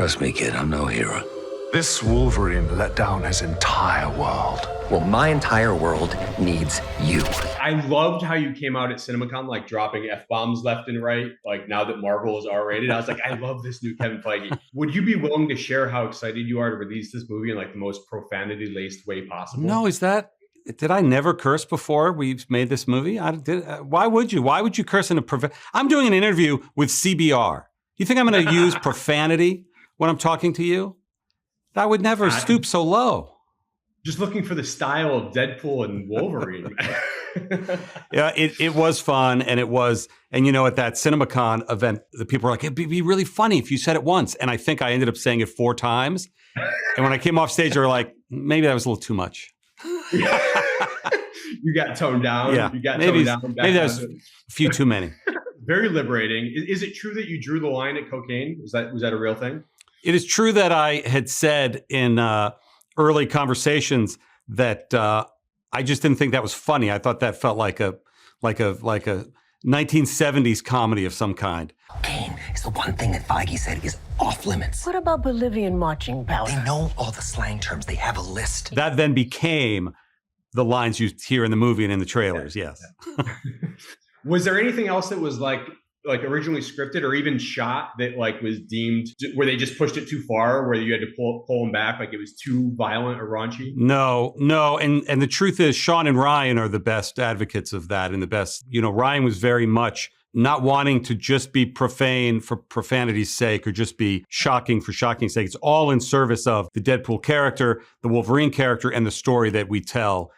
Trust me, kid, I'm no hero. This Wolverine let down his entire world. Well, my entire world needs you. I loved how you came out at Cinemacon, like dropping F-bombs left and right. Like now that Marvel is R-rated, I was like, I love this new Kevin Feige. Would you be willing to share how excited you are to release this movie in like the most profanity-laced way possible? No, did I never curse before we made this movie? Why would you? Why would you curse in a I'm doing an interview with CBR. You think I'm going to use profanity when I'm talking to you? I would never stoop so low. Just looking for the style of Deadpool and Wolverine. Yeah, it was fun, and you know, at that Cinemacon event, the people were like, it'd be really funny if you said it once. And I think I ended up saying it 4 times. And when I came off stage, they were like, maybe that was a little too much. You got toned down. Yeah, You got maybe toned down. that was a few too many. Very liberating. Is it true that you drew the line at cocaine? Was that a real thing? It is true that I had said in early conversations that I just didn't think that was funny. I thought that felt like a 1970s comedy of some kind. Cocaine is the one thing that Feige said is off limits. What about Bolivian marching powder? They know all the slang terms. They have a list. That then became the lines you hear in the movie and in the trailers. Yes. Was there anything else that was like originally scripted or even shot that like was deemed where they just pushed it too far, where you had to pull them back, like it was too violent or raunchy? No. And the truth is Sean and Ryan are the best advocates of that, and the best, you know, Ryan was very much not wanting to just be profane for profanity's sake or just be shocking for shocking's sake. It's all in service of the Deadpool character, the Wolverine character, and the story that we tell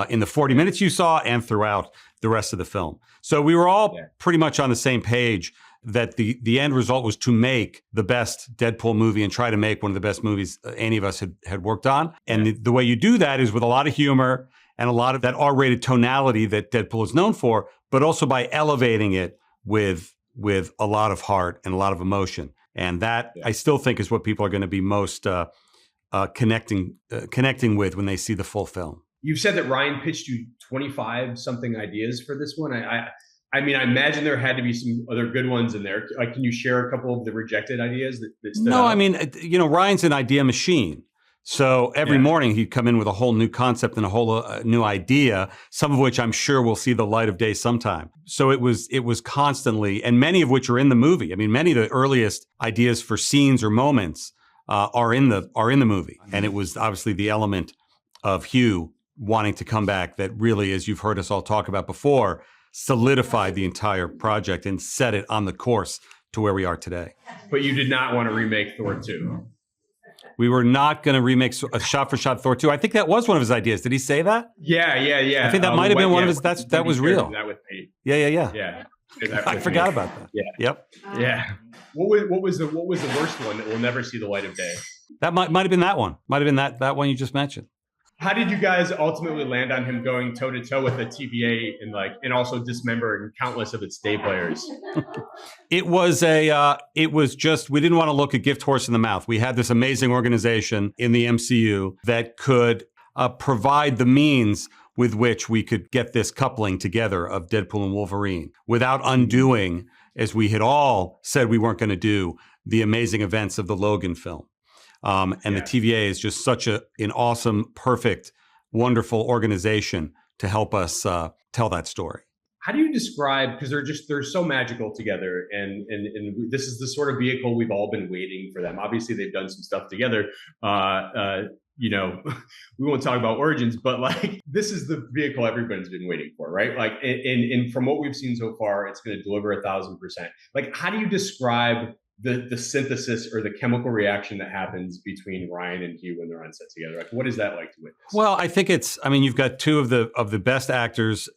in the 40 minutes you saw and throughout the rest of the film. So we were all pretty much on the same page that the end result was to make the best Deadpool movie and try to make one of the best movies any of us had worked on. And the way you do that is with a lot of humor and a lot of that R-rated tonality that Deadpool is known for, but also by elevating it with a lot of heart and a lot of emotion. And that I still think is what people are going to be most connecting with when they see the full film. You've said that Ryan pitched you 25 something ideas for this one. I mean, I imagine there had to be some other good ones in there. Like, can you share a couple of the rejected ideas that stood out? I mean, you know, Ryan's an idea machine. So every morning he'd come in with a whole new concept and a whole new idea, some of which I'm sure will see the light of day sometime. So it was constantly, and many of which are in the movie. I mean, many of the earliest ideas for scenes or moments are in the movie. And it was obviously the element of Hugh wanting to come back that really, as you've heard us all talk about before, solidified the entire project and set it on the course to where we are today. But you did not want to remake Thor 2. We were not going to remake a shot-for-shot Thor 2. I think that was one of his ideas. Did he say that? Yeah. I think that might have been one of his. That was real. That with me. Yeah. I forgot about that. Yeah. Yep. Yeah. What was the worst one that will never see the light of day? That might have been that one. Might have been that one you just mentioned. How did you guys ultimately land on him going toe to toe with the TVA and also dismembering countless of its day players? It was just, we didn't want to look a gift horse in the mouth. We had this amazing organization in the MCU that could provide the means with which we could get this coupling together of Deadpool and Wolverine without undoing, as we had all said we weren't going to do, the amazing events of the Logan film. The TVA is just such an awesome, perfect, wonderful organization to help us tell that story. How do you describe, because they're so magical together, and this is the sort of vehicle we've all been waiting for them. Obviously, they've done some stuff together. You know, we won't talk about origins, but like this is the vehicle everybody's been waiting for, right? Like, and from what we've seen so far, it's going to deliver 1,000%. Like, how do you describe the synthesis or the chemical reaction that happens between Ryan and Hugh when they're on set together? Like, what is that like to witness? Well, I think you've got two of the best actors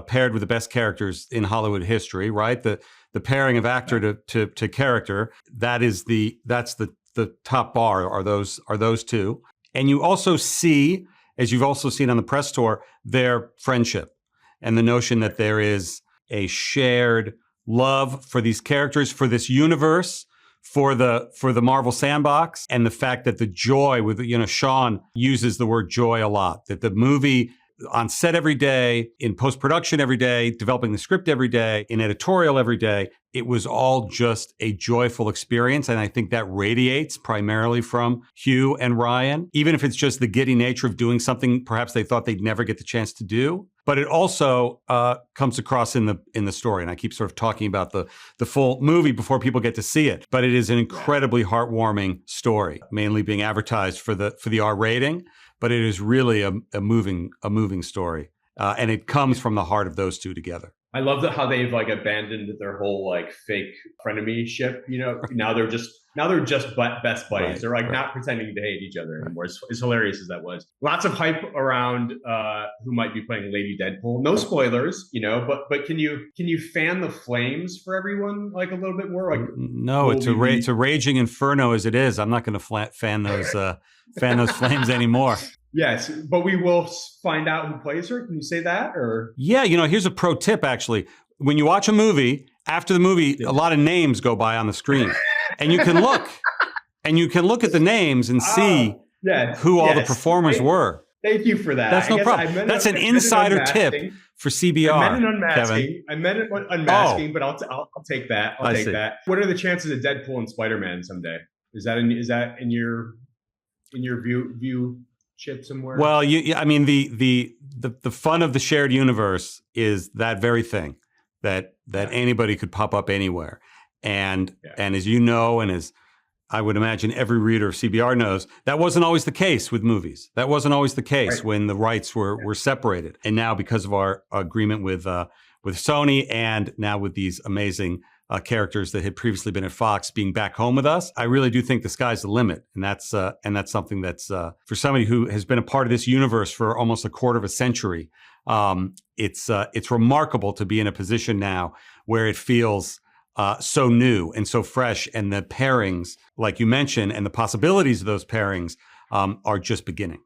paired with the best characters in Hollywood history, right? The pairing of actor to character, that's the top bar are those two. And you also see, as you've also seen on the press tour, their friendship and the notion that there is a shared love for these characters, for this universe, for the Marvel sandbox, and the fact that the joy with, you know, Sean uses the word joy a lot, that the movie on set every day, in post-production every day, developing the script every day, in editorial every day, it was all just a joyful experience. And I think that radiates primarily from Hugh and Ryan, even if it's just the giddy nature of doing something perhaps they thought they'd never get the chance to do. But it also comes across in the story. And I keep sort of talking about the full movie before people get to see it. But it is an incredibly heartwarming story, mainly being advertised for the R rating. But it is really a moving story. And it comes from the heart of those two together. I love how they've like abandoned their whole like fake frenemy ship. You know, now they're just best buddies. Right, they're like not pretending to hate each other anymore. As hilarious as that was. Lots of hype around who might be playing Lady Deadpool. No spoilers, you know, but can you fan the flames for everyone like a little bit more? Like no, it's a raging inferno as it is. I'm not going to fan those flames anymore. Yes, but we will find out who plays her. Can you say that? Or yeah, here's a pro tip actually. When you watch a movie, after the movie, a lot of names go by on the screen, and you can look at the names and see who all the performers were. Thank you for that. That's no problem. That's an insider tip for CBR. I meant an unmasking. Kevin. I meant an unmasking, but I'll take that. I'll take that. What are the chances of Deadpool and Spider-Man someday? Is that in your view? Chip somewhere? Well, I mean, the fun of the shared universe is that very thing that anybody could pop up anywhere, and as you know, and as I would imagine every reader of CBR knows, that wasn't always the case with movies. That wasn't always the case when the rights were separated, and now because of our agreement with Sony, and now with these amazing characters that had previously been at Fox being back home with us, I really do think the sky's the limit. And that's something that's for somebody who has been a part of this universe for almost a quarter of a century. It's remarkable to be in a position now where it feels so new and so fresh, and the pairings, like you mentioned, and the possibilities of those pairings are just beginning.